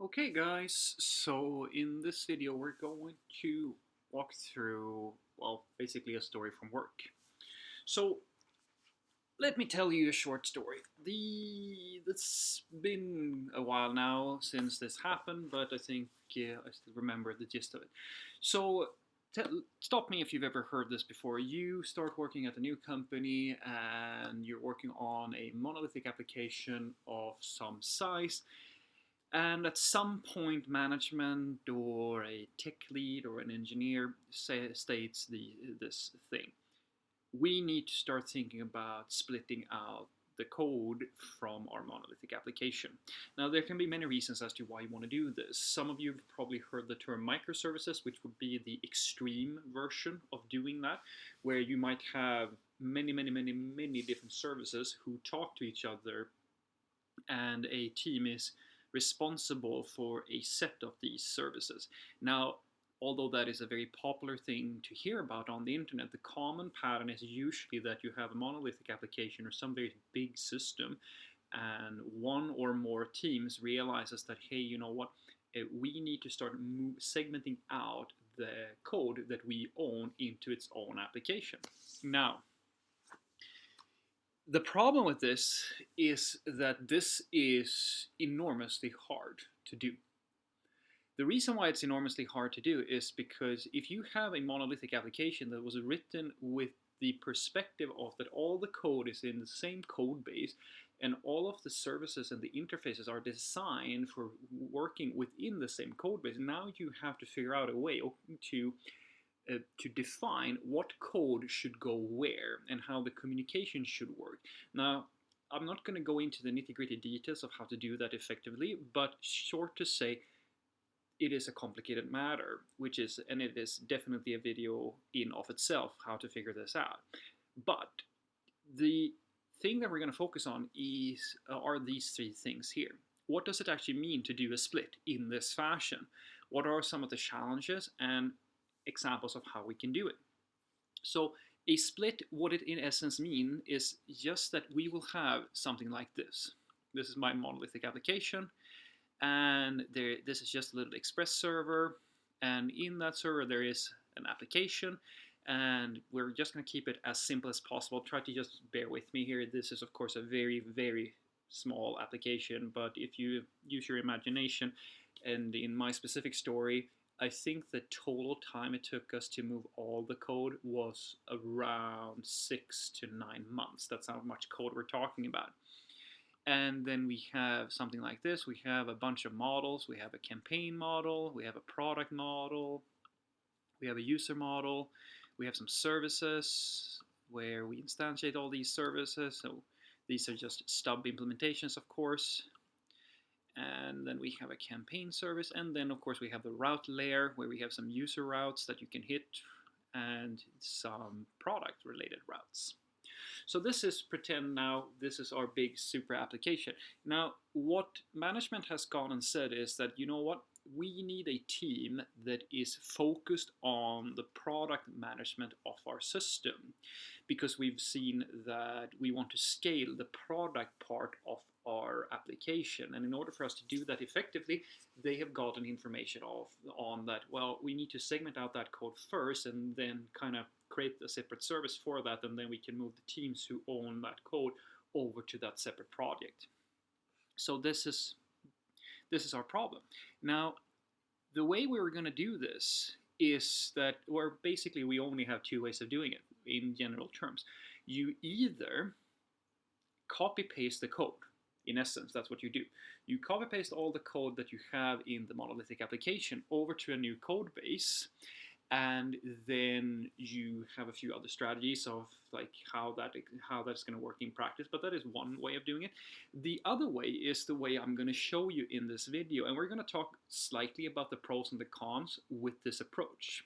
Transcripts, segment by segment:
Okay guys, so in this video we're going to walk through, well, basically a story from work. So let me tell you a short story. It's been a while now since this happened, but I think I still remember the gist of it. So stop me if you've ever heard this before. You start working at a new company and you're working on a monolithic application of some size, and at some point, management or a tech lead or an engineer states this thing. We need to start thinking about splitting out the code from our monolithic application. Now, there can be many reasons as to why you want to do this. Some of you have probably heard the term microservices, which would be the extreme version of doing that, where you might have many different services who talk to each other, and a team is responsible for a set of these services. Now, although that is a very popular thing to hear about on the internet, the common pattern is usually that you have a monolithic application or some very big system, and one or more teams realizes that, hey, you know what, we need to start segmenting out the code that we own into its own application. Now, the problem with this is that this is enormously hard to do. The reason why it's enormously hard to do is because if you have a monolithic application that was written with the perspective of that all the code is in the same code base and all of the services and the interfaces are designed for working within the same code base, now you have to figure out a way to define what code should go where and how the communication should work. Now, I'm not going to go into the nitty-gritty details of how to do that effectively, but short to say, it is a complicated matter, and it is definitely a video in of itself how to figure this out. But the thing that we're going to focus on are these three things here. What does it actually mean to do a split in this fashion? What are some of the challenges and examples of how we can do it? So a split, what it in essence means is just that we will have something like this. This is my monolithic application, and this is just a little express server, and in that server there is an application, and we're just going to keep it as simple as possible. Try to just bear with me here. This is of course a very small application, but if you use your imagination, and in my specific story, I think the total time it took us to move all the code was around 6 to 9 months. That's how much code we're talking about. And then we have something like this. We have a bunch of models. We have a campaign model. We have a product model. We have a user model. We have some services where we instantiate all these services. So these are just stub implementations, of course. And then we have a campaign service, and then of course we have the route layer where we have some user routes that you can hit and some product related routes. So this is, pretend now this is our big super application. Now what management has gone and said is that, you know what, we need a team that is focused on the product management of our system, because we've seen that we want to scale the product part of our application. And in order for us to do that effectively, they have gotten information on that, well, we need to segment out that code first and then kind of create a separate service for that, and then we can move the teams who own that code over to that separate project. So this is our problem. Now, the way we were going to do this is that, or basically we only have two ways of doing it in general terms. You either copy paste the code. In essence, that's what you do. You copy paste all the code that you have in the monolithic application over to a new code base, and then you have a few other strategies of like how that's going to work in practice, but that is one way of doing it. The other way is the way I'm going to show you in this video, and we're going to talk slightly about the pros and the cons with this approach.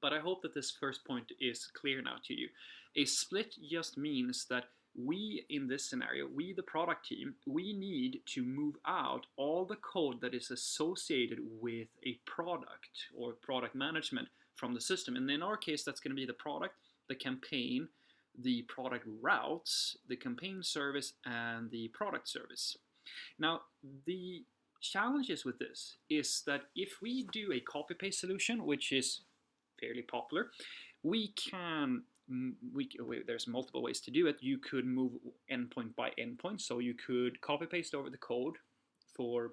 But I hope that this first point is clear now to you. A split just means that we, in this scenario, we the product team, we need to move out all the code that is associated with a product or product management from the system. And in our case, that's going to be the product, the campaign, the product routes, the campaign service, and the product service. Now, the challenges with this is that if we do a copy paste solution, which is fairly popular, we can there's multiple ways to do it. You could move endpoint by endpoint, so you could copy paste over the code for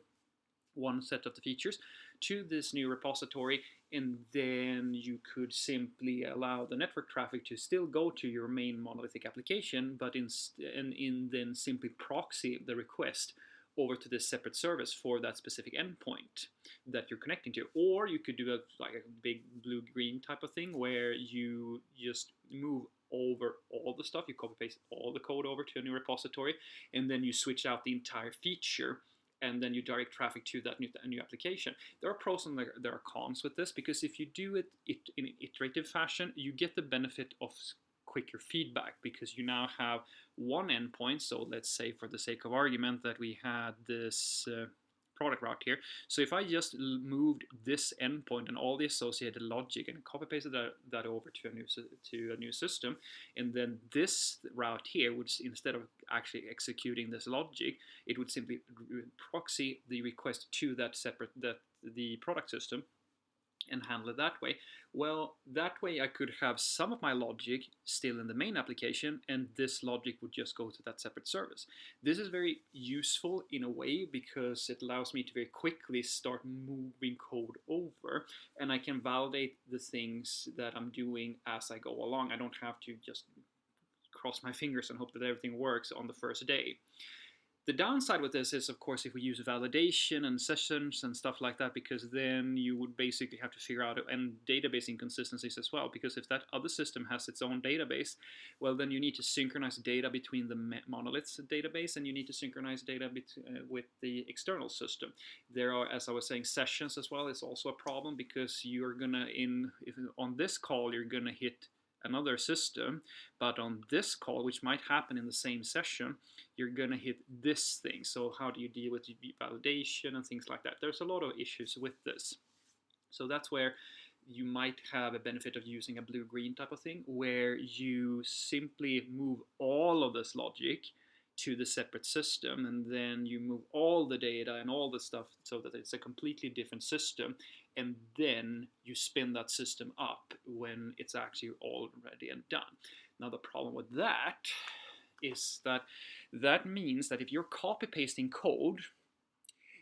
one set of the features to this new repository, and then you could simply allow the network traffic to still go to your main monolithic application, but then simply proxy the request over to this separate service for that specific endpoint that you're connecting to. Or you could do like a big blue-green type of thing where you just move over all the stuff, you copy paste all the code over to a new repository, and then you switch out the entire feature, and then you direct traffic to that new application. There are pros and there are cons with this, because if you do it in an iterative fashion, you get the benefit of quicker feedback, because you now have one endpoint. So let's say, for the sake of argument, that we had this product route here. So if I just moved this endpoint and all the associated logic and copy pasted that over to a new system, and then this route here would, instead of actually executing this logic, it would simply proxy the request to the product system and handle it that way. Well, that way I could have some of my logic still in the main application, and this logic would just go to that separate service. This is very useful in a way, because it allows me to very quickly start moving code over, and I can validate the things that I'm doing as I go along. I don't have to just cross my fingers and hope that everything works on the first day. The downside with this is, of course, if we use validation and sessions and stuff like that, because then you would basically have to figure out, and database inconsistencies as well, because if that other system has its own database, well, then you need to synchronize data between the monolith's database, and you need to synchronize data with the external system. There are, as I was saying, sessions as well. It's also a problem, because you're gonna, on this call, you're gonna hit another system, but on this call, which might happen in the same session, you're gonna hit this thing. So how do you deal with validation and things like that? There's a lot of issues with this. So that's where you might have a benefit of using a blue-green type of thing, where you simply move all of this logic to the separate system, and then you move all the data and all the stuff so that it's a completely different system, and then you spin that system up when it's actually already done. Now, the problem with that is that means that if you're copy pasting code,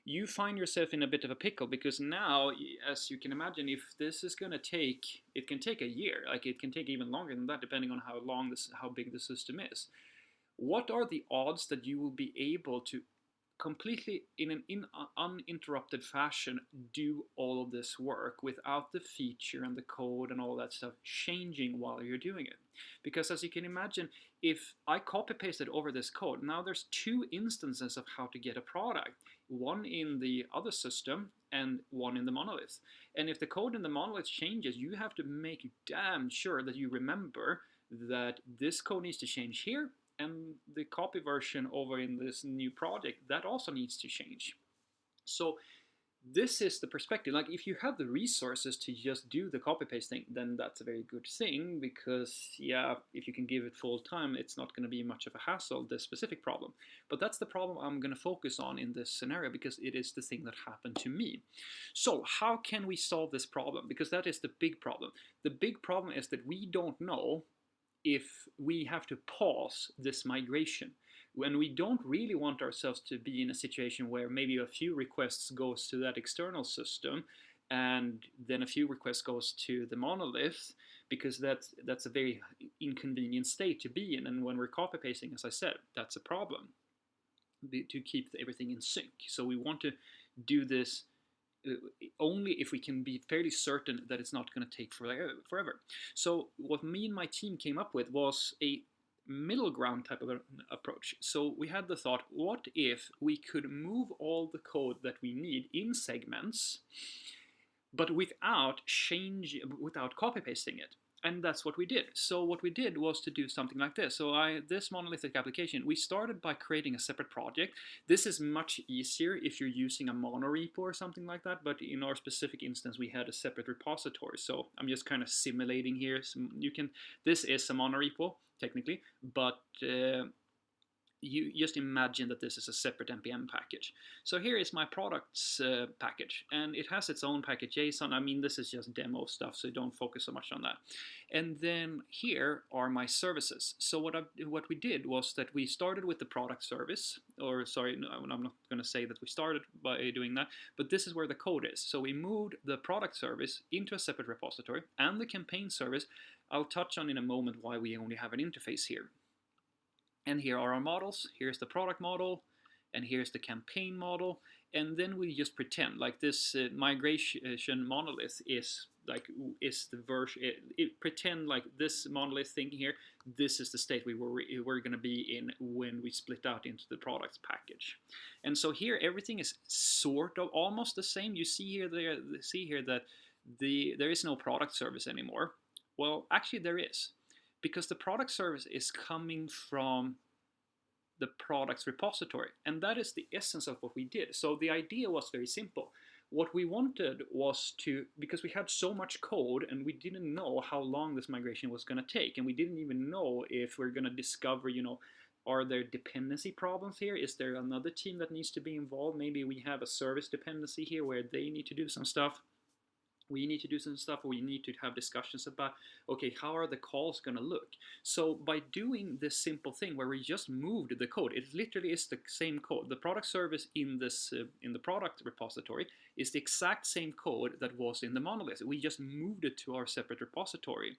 you find yourself in a bit of a pickle, because now, as you can imagine, if this is going to take, it can take a year, like it can take even longer than that, depending on how big the system is. What are the odds that you will be able to completely in an uninterrupted fashion do all of this work without the feature and the code and all that stuff changing while you're doing it? Because as you can imagine, if I copy pasted over this code, now there's two instances of how to get a product, one in the other system and one in the monolith. And if the code in the monolith changes, you have to make damn sure that you remember that this code needs to change here, and the copy version over in this new project, that also needs to change. So this is the perspective. Like, if you have the resources to just do the copy paste thing, then that's a very good thing, because yeah, if you can give it full time, it's not going to be much of a hassle, this specific problem. But that's the problem I'm going to focus on in this scenario, because it is the thing that happened to me. So how can we solve this problem? Because that is the big problem. The big problem is that we don't know if we have to pause this migration, when we don't really want ourselves to be in a situation where maybe a few requests goes to that external system, and then a few requests goes to the monolith, because that's a very inconvenient state to be in. And when we're copy pasting, as I said, that's a problem, to keep everything in sync. So we want to do this only if we can be fairly certain that it's not going to take forever. So what me and my team came up with was a middle ground type of approach. So we had the thought, what if we could move all the code that we need in segments, but without copy pasting it? And that's what we did. So what we did was to do something like this. So this monolithic application, we started by creating a separate project. This is much easier if you're using a monorepo or something like that, but in our specific instance, we had a separate repository. So I'm just kind of simulating here. So this is a monorepo, technically, but you just imagine that this is a separate npm package. So here is my products package, and it has its own package JSON. I mean, this is just demo stuff, so don't focus so much on that. And then here are my services. So what we did was that we started with the product service, or sorry, no, I'm not going to say that we started by doing that, but this is where the code is. So we moved the product service into a separate repository, and the campaign service, I'll touch on in a moment why we only have an interface here. And here are our models. Here's the product model, and here's the campaign model. And then we just pretend like this migration monolith is the version. Pretend like this monolith thing here. This is the state we're going to be in when we split out into the products package. And so here everything is sort of almost the same. You see here that there is no product service anymore. Well, actually there is, because the product service is coming from the products repository, and that is the essence of what we did. So the idea was very simple. What we wanted was to, because we had so much code and we didn't know how long this migration was going to take, and we didn't even know if we're going to discover, are there dependency problems here? Is there another team that needs to be involved? Maybe we have a service dependency here where they need to do some stuff. We need to do some stuff, or we need to have discussions about, okay, how are the calls going to look? So by doing this simple thing where we just moved the code, it literally is the same code. The product service in the product repository is the exact same code that was in the monolith. We just moved it to our separate repository,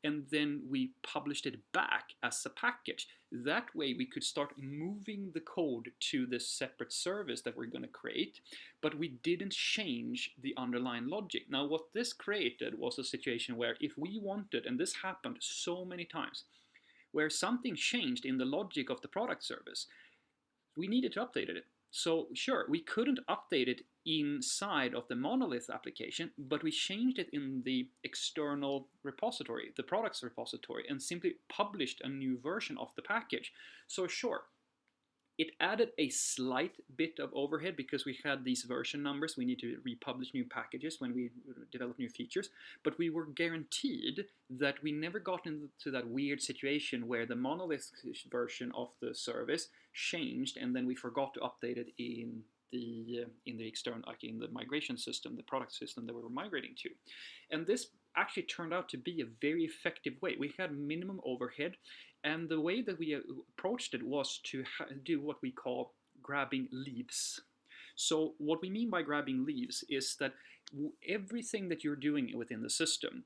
and then we published it back as a package. That way we could start moving the code to this separate service that we're going to create, but we didn't change the underlying logic. Now what this created was a situation where if we wanted, and this happened so many times, where something changed in the logic of the product service, we needed to update it. So sure, we couldn't update it inside of the monolith application, but we changed it in the external repository, the products repository, and simply published a new version of the package. So sure, it added a slight bit of overhead because we had these version numbers. We need to republish new packages when we develop new features, but we were guaranteed that we never got into that weird situation where the monolith version of the service changed and then we forgot to update it in the external, like in the migration system, the product system that we were migrating to. And this actually turned out to be a very effective way. We had minimum overhead, and the way that we approached it was to do what we call grabbing leaves. So what we mean by grabbing leaves is that everything that you're doing within the system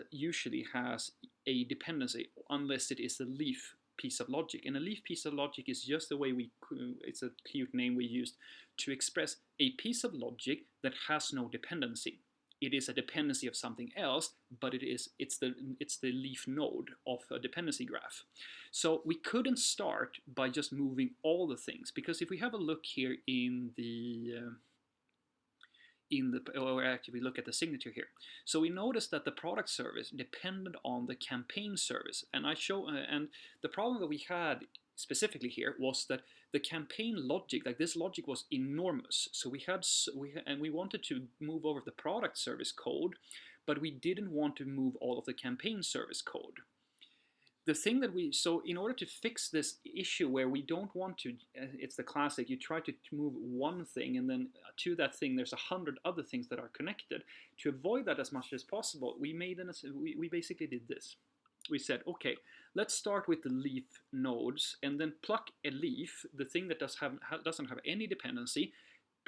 usually has a dependency, unless it is a leaf piece of logic. And a leaf piece of logic is just the way it's a cute name we used to express a piece of logic that has no dependency. It is a dependency of something else, but it's the leaf node of a dependency graph. So we couldn't start by just moving all the things, because if we have a look here or actually we look at the signature here. So we notice that the product service depended on the campaign service, and and the problem that we had specifically here was that the campaign logic, like this logic, was enormous. So we wanted to move over the product service code, but we didn't want to move all of the campaign service code. The thing that so in order to fix this issue where we don't want to, it's the classic, you try to move one thing and then to that thing there's 100 other things that are connected. To avoid that as much as possible, we basically did this. We said, okay, let's start with the leaf nodes and then pluck a leaf, the thing that doesn't have any dependency,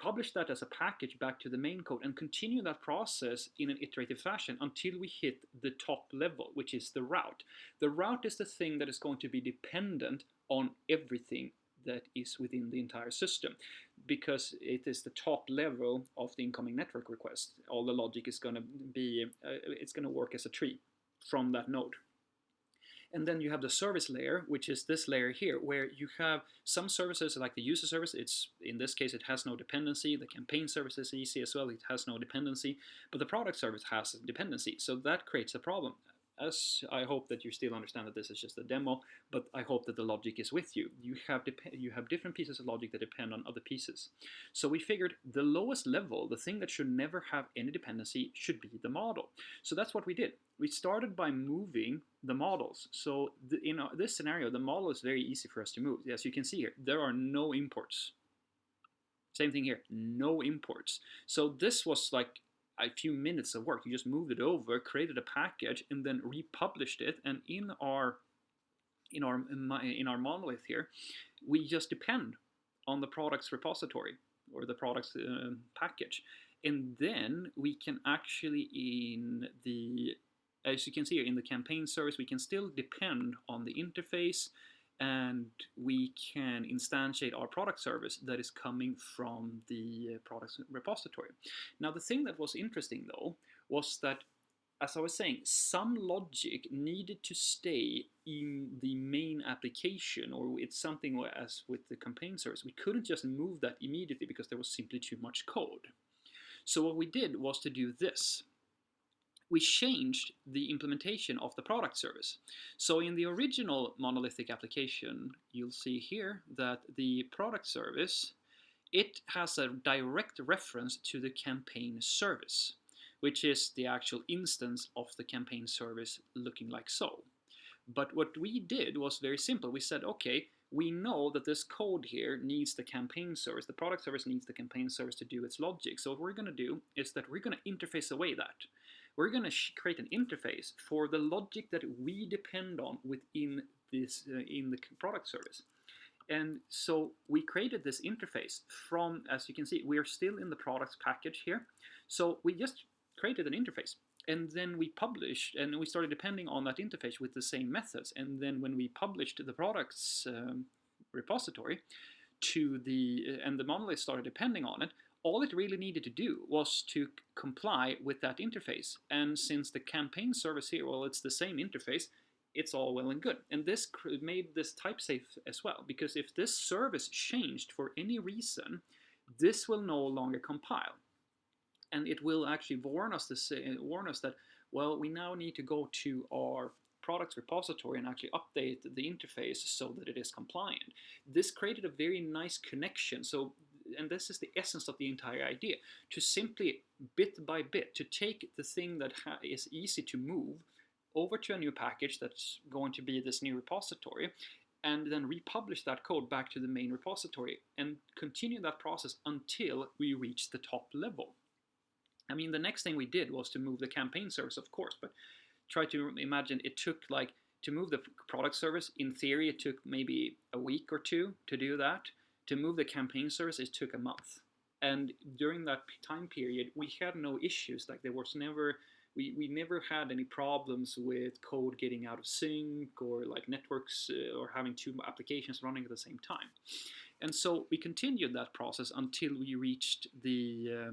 publish that as a package back to the main code, and continue that process in an iterative fashion until we hit the top level, which is the route. The route is the thing that is going to be dependent on everything that is within the entire system, because it is the top level of the incoming network request. All the logic is going to be, it's going to work as a tree from that node. And then you have the service layer, which is this layer here, where you have some services like the user service. In this case, it has no dependency. The campaign service is easy as well. It has no dependency. But the product service has a dependency. So that creates a problem. as I hope that you still understand that this is just a demo, but I hope that the logic is with you. You have different pieces of logic that depend on other pieces. So we figured the lowest level, the thing that should never have any dependency, should be the model. So that's what we did. We started by moving the models. So in this scenario, the model is very easy for us to move. As you can see here, there are no imports. Same thing here, no imports. So this was like a few minutes of work. You just moved it over, created a package, and then republished it. And in our monolith here, we just depend on the products repository or the products package, and then we can actually as you can see here in the campaign service, we can still depend on the interface, and we can instantiate our product service that is coming from the products repository. Now, the thing that was interesting though was that, as I was saying, some logic needed to stay in the main application, or it's something as with the campaign service. We couldn't just move that immediately because there was simply too much code. So what we did was to do this. We changed the implementation of the product service. So in the original monolithic application, you'll see here that the product service, it has a direct reference to the campaign service, which is the actual instance of the campaign service looking like so. But what we did was very simple. We said, okay, we know that this code here needs the campaign service. The product service needs the campaign service to do its logic. So what we're going to do is that we're going to interface away that. We're going to create an interface for the logic that we depend on within this in the product service. And so we created this interface from, as you can see, we are still in the products package here. So we just created an interface, and then we published, and we started depending on that interface with the same methods. And then when we published the products repository to and the monolith started depending on it, all it really needed to do was to comply with that interface. And since the campaign service here, well, it's the same interface, it's all well and good. And this made this type safe as well, because if this service changed for any reason, this will no longer compile. And it will actually warn us that, well, we now need to go to our products repository and actually update the interface so that it is compliant. This created a very nice connection. So, and this is the essence of the entire idea, to simply bit by bit to take the thing that is easy to move over to a new package that's going to be this new repository, and then republish that code back to the main repository and continue that process until we reach the top level. I mean, the next thing we did was to move the campaign service, of course, but try to imagine it took like, to move the product service, in theory, it took maybe a week or two to do that. To move the campaign service, it took a month. And during that time period, we had no issues. Like there was never, we never had any problems with code getting out of sync, or like networks or having two applications running at the same time. And so we continued that process until we reached the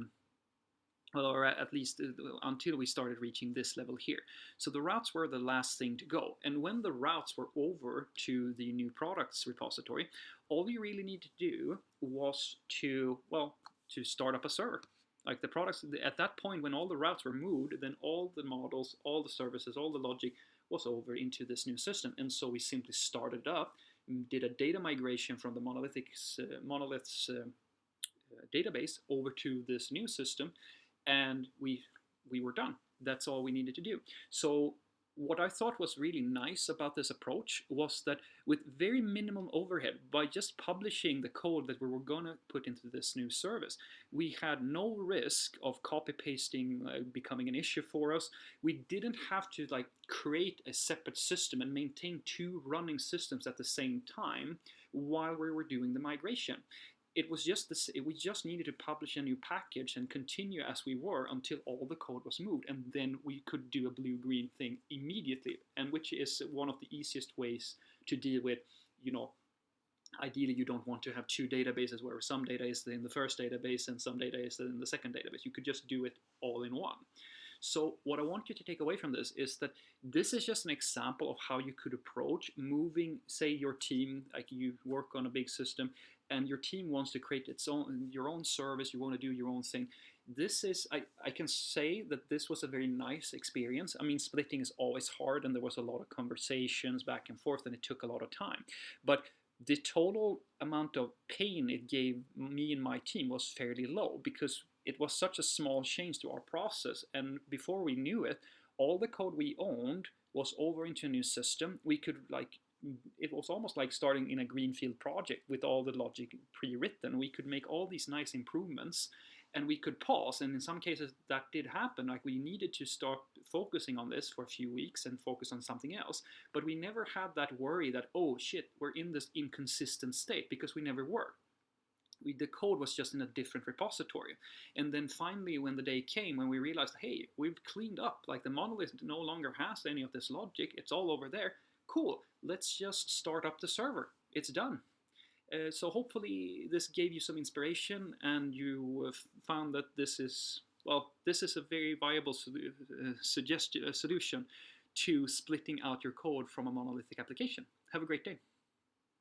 well, or at least until we started reaching this level here. So the routes were the last thing to go. And when the routes were over to the new products repository, all you really need to do was to start up a server. Like the products, at that point when all the routes were moved, then all the models, all the services, all the logic was over into this new system. And so we simply started up, did a data migration from the monolith's database over to this new system, and we were done. That's all we needed to do. So what I thought was really nice about this approach was that with very minimum overhead, by just publishing the code that we were going to put into this new service, we had no risk of copy pasting becoming an issue for us. We didn't have to like create a separate system and maintain two running systems at the same time while we were doing the migration. It was just this, we just needed to publish a new package and continue as we were until all the code was moved, and then we could do a blue-green thing immediately, and which is one of the easiest ways to deal with, you know, ideally you don't want to have two databases where some data is in the first database and some data is in the second database. You could just do it all in one. So what I want you to take away from this is that this is just an example of how you could approach moving, say your team, like you work on a big system, and your team wants to create your own service, you want to do your own thing. This is, I can say that this was a very nice experience. I mean, splitting is always hard, and there was a lot of conversations back and forth, and it took a lot of time. But the total amount of pain it gave me and my team was fairly low, because it was such a small change to our process, and before we knew it, all the code we owned was over into a new system. We could like, it was almost like starting in a greenfield project with all the logic pre-written. We could make all these nice improvements, and we could pause, and in some cases that did happen. Like, we needed to start focusing on this for a few weeks and focus on something else, but we never had that worry that, oh shit, we're in this inconsistent state, because we never were. The code was just in a different repository. And then finally, when the day came when we realized, hey, we've cleaned up, like the monolith no longer has any of this logic, it's all over there, cool, let's just start up the server, it's done. So hopefully this gave you some inspiration, and you found that this is, well, this is a very viable solution to splitting out your code from a monolithic application. Have a great day.